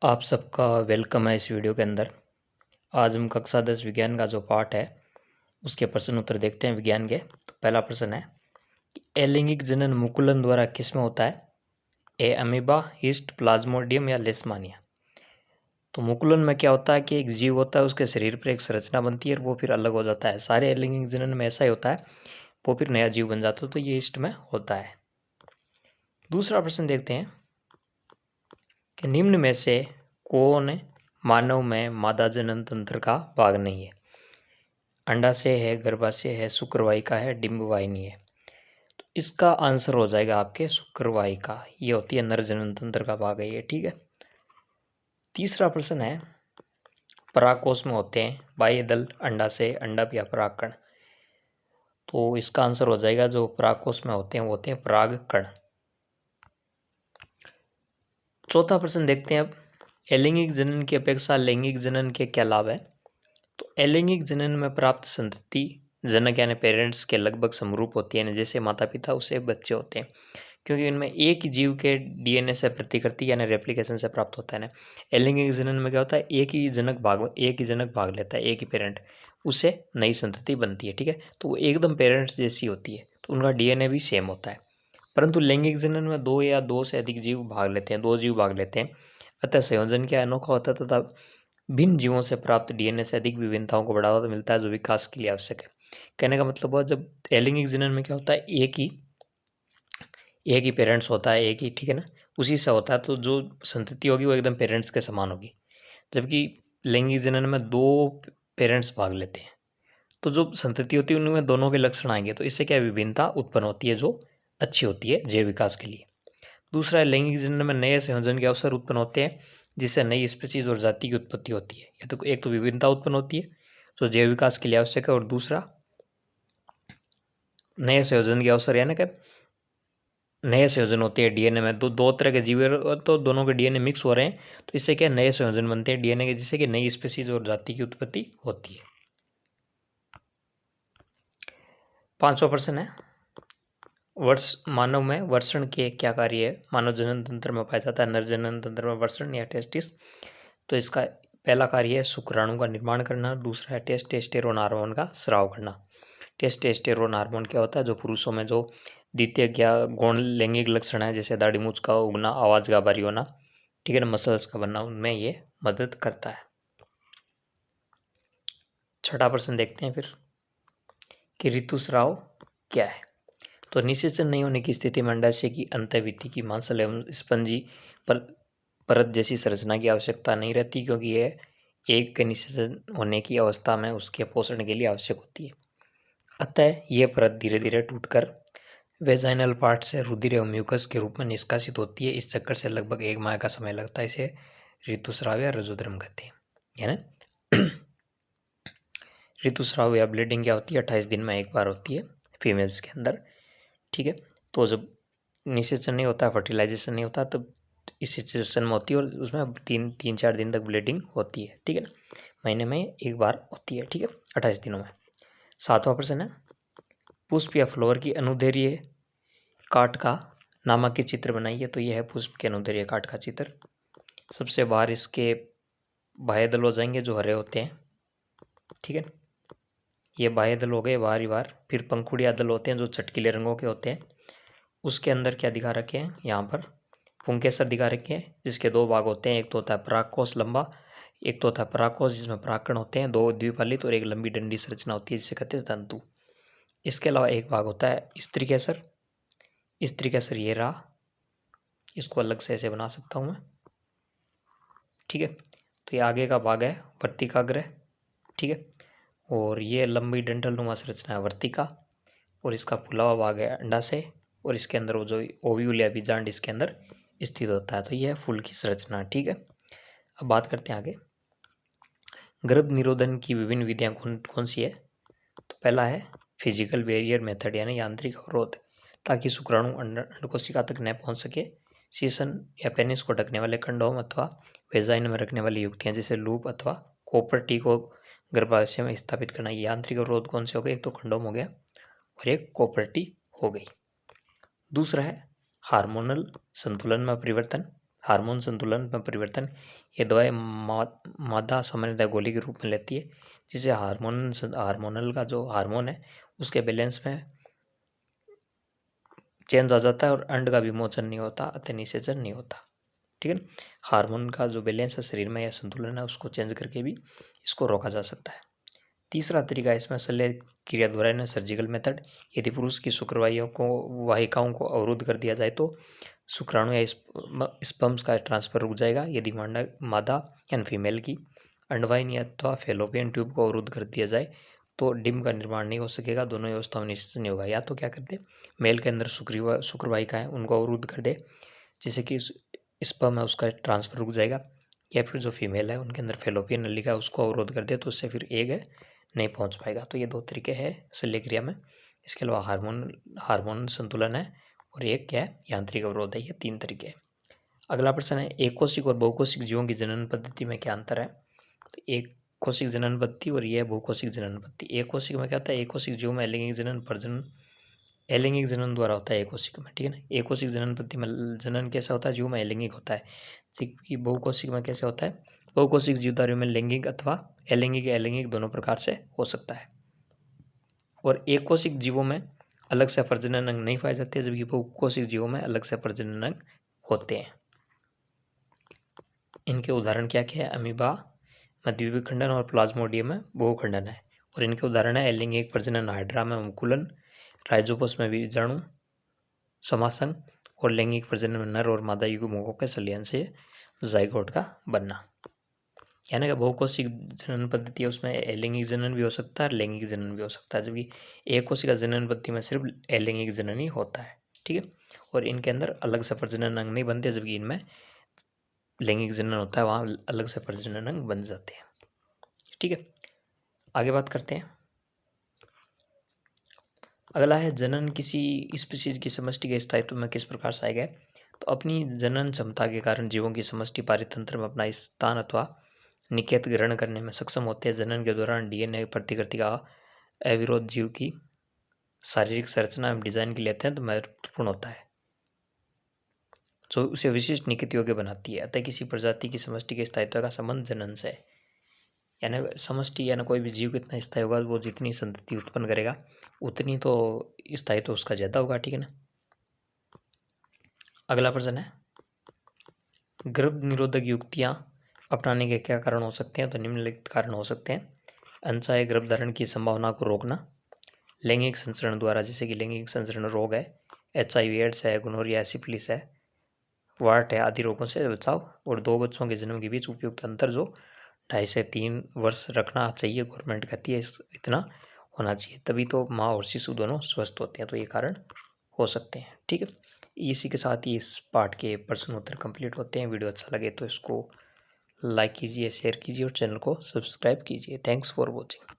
आप सबका वेलकम है इस वीडियो के अंदर। आज हम कक्षा 10 विज्ञान का जो पार्ट है उसके प्रश्न उत्तर देखते हैं विज्ञान के। तो पहला प्रश्न है कि अलैंगिक जनन मुकुलन द्वारा किसमें होता है? ए अमीबा, हीस्ट, प्लाज्मोडियम या लेशमानिया। तो मुकुलन में क्या होता है कि एक जीव होता है, उसके शरीर पर एक संरचना बनती है और वो फिर अलग हो जाता है। सारे अलैंगिक जनन में ऐसा ही होता है, वो फिर नया जीव बन जाता है, तो ये हीस्ट में होता है। दूसरा प्रश्न देखते हैं कि निम्न में से कौन मानव में मादा जनन तंत्र का भाग नहीं है? अंडाशय है, गर्भाशय है, शुक्रवाहिका है, डिंबवाहिनी है। तो इसका आंसर हो जाएगा आपके शुक्रवाहिका। ये होती है नर जनन तंत्र का भाग है ये, ठीक है। तीसरा प्रश्न है, परागकोश में होते हैं बाह्य दल, अंडाशय, अंडक या परागकण। तो इसका आंसर हो जाएगा जो परागकोश में होते हैं वो होते हैं परागकण। चौथा प्रश्न देखते हैं अब, अलैंगिक जनन की अपेक्षा लैंगिक जनन के क्या लाभ है? तो अलैंगिक जनन में प्राप्त संतति जनक यानी पेरेंट्स के लगभग समरूप होती है, जैसे माता पिता उसे बच्चे होते हैं, क्योंकि इनमें एक ही जीव के डीएनए से प्रतिकृति यानी रेप्लिकेशन से प्राप्त होता है ना। अलैंगिक जनन में क्या होता है, एक ही जनक भाग लेता है, एक ही पेरेंट, उससे नई संतति बनती है, ठीक है। तो वो एकदम पेरेंट्स जैसी होती है, तो उनका डीएनए भी सेम होता है। परंतु लैंगिक जनन में दो या दो से अधिक जीव भाग लेते हैं, दो जीव भाग लेते हैं, अतः संयोजन क्या अनोखा होता है तथा भिन्न जीवों से प्राप्त डीएनए से अधिक विभिन्नताओं को बढ़ावा तो मिलता है जो विकास के लिए आवश्यक है। कहने का मतलब हुआ, जब अलैंगिक जनन में क्या होता है, एक ही पेरेंट्स होता है, एक ही, ठीक है ना, उसी से होता है, तो जो संतति होगी वो एकदम पेरेंट्स के समान होगी। जबकि लैंगिक जनन में दो पेरेंट्स भाग लेते हैं, तो जो संतति होती है उनमें दोनों के लक्षण आएंगे, तो इससे क्या विभिन्नता उत्पन्न होती है जो अच्छी होती है जैव विकास के लिए। दूसरा है, लैंगिक जनन में नए संयोजन के अवसर उत्पन्न होते हैं, जिससे नई स्पीसीज और जाति की उत्पत्ति होती है। या तो एक तो विभिन्नता उत्पन्न होती है जो जैव विकास के लिए आवश्यक है, और दूसरा नए संयोजन के अवसर, यानी कि नए संयोजन होते हैं डीएनए में। दो तरह के जीव हैं, तो दोनों के डीएनए मिक्स हो रहे हैं, तो इससे क्या नए संयोजन बनते हैं डीएनए के, जिससे कि नई स्पीसीज और जाति की उत्पत्ति होती है। पांचवा प्रश्न है, मानव में वर्षण के क्या कार्य है? मानव जनन तंत्र में पाया जाता है नर जनन तंत्र में वर्षण या टेस्टिस। तो इसका पहला कार्य है शुक्राणु का निर्माण करना, दूसरा है टेस्टोस्टेरोन हार्मोन का स्राव करना। टेस्टोस्टेरोन हार्मोन क्या होता है, जो पुरुषों में जो द्वितीयक या गौण लैंगिक लक्षण है, जैसे दाढ़ी मूंछ का उगना, आवाज का भारी होना, ठीक है ना, मसल्स का बनना, उनमें ये मदद करता है। छठा प्रश्न देखते हैं फिर कि ऋतुस्राव क्या है? तो निषेचन नहीं होने की स्थिति में अंडाशय की अंतःभित्ति की मांसल एवं स्पंजी परत जैसी संरचना की आवश्यकता नहीं रहती, क्योंकि यह एक के निषेचन होने की अवस्था में उसके पोषण के लिए आवश्यक होती है। अतः यह परत धीरे धीरे टूटकर वेजाइनल पार्ट से रुधिर एवं म्यूकस के रूप में निष्कासित होती है। इस चक्कर से लगभग 1 माह का समय लगता है। इसे ऋतुस्राव या रजोधर्म कहते हैं, है ना। ऋतुस्राव या ब्लीडिंग क्या होती है, 28 दिन में एक बार होती है फीमेल्स के अंदर, ठीक है। तो जब निषेचन नहीं होता, फर्टिलाइजेशन नहीं होता, तब इस सिचुएशन में होती है, और उसमें तीन चार दिन तक ब्लीडिंग होती है, ठीक है ना, महीने में एक बार होती है, ठीक है, 28 दिनों में। सातवां प्रश्न है, पुष्प या फ्लावर की अनुदैर्ध्य काट का नामक के चित्र बनाइए। तो यह है पुष्प के अनुदैर्ध्य काट का चित्र। सबसे बाहर इसके बाह्य दल हो जाएंगे जो हरे होते हैं, ठीक है, ये बाह्य दल हो गए बाहरी बार। फिर पंखुड़िया दल होते हैं जो चटकीले रंगों के होते हैं। उसके अंदर क्या दिखा रखे हैं, यहाँ पर पुंकेसर दिखा रखे हैं, जिसके दो भाग होते हैं, एक तो होता है परागकोश लंबा, एक तो होता है परागकोश जिसमें परागकण होते हैं, दो द्विफलित, और एक लंबी डंडी संरचना होती है जिसे कहते हैं तंतु। इसके अलावा एक भाग होता है स्त्री केसर। स्त्री केसर ये रहा, इसको अलग से ऐसे बना सकता हूँ मैं, ठीक है। तो ये आगे का भाग है वर्तिकाग्र, ठीक है, और ये लंबी डंठल नुमा संरचना है वर्तिका, और इसका फुला हुआ भाग है अंडाशय, और इसके अंदर वो जो ओव्यूल या बीजांड इसके अंदर स्थित होता है। तो यह है फूल की संरचना, ठीक है। अब बात करते हैं आगे, गर्भ निरोधन की विभिन्न विधियां कौन कौन सी है? तो पहला है फिजिकल बैरियर मेथड, यानी यांत्रिक अवरोध, ताकि शुक्राणु अंडकोशिका तक न पहुंच सके। शीशन या पेनिस को ढकने वाले कंडोम अथवा वेजाइन में रखने वाली युक्तियां जैसे लूप अथवा कॉपर टी को गर्भाशय में स्थापित करना। यांत्रिक अवरोध कौन से हो गए, एक तो कंडोम हो गया और एक कॉपर टी हो गई। दूसरा है हार्मोनल संतुलन में परिवर्तन। हार्मोन संतुलन में परिवर्तन। ये दवाएं मादा सामान्यतः गोली के रूप में लेती है, जिससे हार्मोनल का जो हार्मोन है उसके बैलेंस में चेंज आ जाता है और अंड का विमोचन नहीं होता, अतः निषेचन नहीं होता। ठीक है, हार्मोन का जो बैलेंस है शरीर में या संतुलन है उसको चेंज करके भी इसको रोका जा सकता है। तीसरा तरीका इसमें शल्य क्रिया द्वारा है सर्जिकल मेथड। यदि पुरुष की वाहिकाओं को अवरुद्ध कर दिया जाए तो शुक्राणु या स्पर्म्स का ट्रांसफर रुक जाएगा। यदि मादा यानी फीमेल की अंडवाहिनी अथवा फेलोपियन ट्यूब को अवरुद्ध कर दिया जाए तो डिम का निर्माण नहीं हो सकेगा। दोनों व्यवस्थाओं में निषेचन नहीं होगा। या तो क्या करते, मेल के अंदर शुक्रवाहिका है उनको अवरुद्ध कर दे, जिससे कि स्पर्म है उसका ट्रांसफर रुक जाएगा, या फिर जो फीमेल है उनके अंदर फेलोपियन नलिका है उसको अवरोध कर दे तो उससे फिर एग है नहीं पहुंच पाएगा। तो ये दो तरीके हैं शल्य क्रिया में। इसके अलावा हार्मोन संतुलन है और एक क्या है, यांत्रिक अवरोध है। ये 3 तरीके हैं। अगला प्रश्न है, एक कोशिक और बहुकोशिक जीवों की जनन पद्धति में क्या अंतर है? तो एक कोशिक जनन पद्धति और यह बहुकोशिक जनन पद्धति। एक कोशिक में क्या होता है, एक कोशिक जीवों में अलैंगिक जनन प्रजनन अलैंगिक जनन द्वारा होता है एक कोशिक में। ठीक है ना, एक कोशिक जनन पद्धति में जनन कैसा होता है, जीव में अलैंगिक होता है, जबकि बहुकोशिक में कैसे होता है, बहुकोशिक जीवधारियों में लैंगिक अथवा अलैंगिक दोनों प्रकार से हो सकता है। और एक कोशिक जीवों में अलग से प्रजनन अंग नहीं पाए जाते, जबकि बहुकोशिक जीवों में अलग से प्रजनन अंग होते हैं। इनके उदाहरण क्या क्या है, अमीबा में द्विखंडन और प्लाज्मोडियम में बहुखंडन है। और इनके उदाहरण है अलैंगिक प्रजनन हाइड्रा में अंकुलन, राइजोपस में बीजाणु समासंग और लैंगिक प्रजनन में नर और मादा युग्मकों के संलयन से जाइगोट का बनना। यानी कि बहुकोशिक जनन पद्धति है उसमें अलैंगिक जनन भी हो सकता है और लैंगिक जनन भी हो सकता है, जबकि एक कोशिका जनन पद्धति में सिर्फ अलैंगिक जनन ही होता है। ठीक है, और इनके अंदर अलग से प्रजनन अंग नहीं बनते, जबकि इनमें लैंगिक जनन होता है, वहाँ अलग से प्रजनन अंग बन जाते हैं। ठीक है, आगे बात करते हैं। अगला है, जनन किसी स्पीशीज की समष्टि के स्थायित्व में किस प्रकार से आएगा? तो अपनी जनन क्षमता के कारण जीवों की समष्टि पारितंत्र में अपना स्थान अथवा निकेत ग्रहण करने में सक्षम होते हैं। जनन के दौरान डीएनए प्रतिकृति का अविरोध जीव की शारीरिक संरचना एवं डिजाइन के लिए अत्यंत महत्वपूर्ण होता है, जो उसे विशिष्ट निकेत योग्य बनाती है। अतः किसी प्रजाति की समष्टि के स्थायित्व का संबंध जनन से है। यानी समष्टि यानी कोई भी जीव कितना स्थायी होगा, वो जितनी संतति उत्पन्न करेगा उतनी तो स्थायित्व उसका ज्यादा होगा। ठीक है ना। अगला प्रश्न है, गर्भ निरोधक युक्तियां अपनाने के क्या कारण हो सकते हैं? तो निम्नलिखित कारण हो सकते हैं। अनचाहे गर्भधारण की संभावना को रोकना, लैंगिक संचरण द्वारा, जैसे कि लैंगिक संचरण रोग है, HIV एड्स है, गोनोरिया, सिफिलिस है, वार्ट है आदि रोगों से बचाव। और 2 बच्चों के जन्म के बीच उपयुक्त अंतर जो 2.5 से 3 वर्ष रखना चाहिए, गवर्नमेंट कहती है इतना होना चाहिए, तभी तो माँ और शिशु दोनों स्वस्थ होते हैं। तो ये कारण हो सकते हैं। ठीक है, इसी के साथ ही इस पार्ट के प्रश्न उत्तर कंप्लीट होते हैं। वीडियो अच्छा लगे तो इसको लाइक कीजिए, शेयर कीजिए और चैनल को सब्सक्राइब कीजिए। Thanks for watching.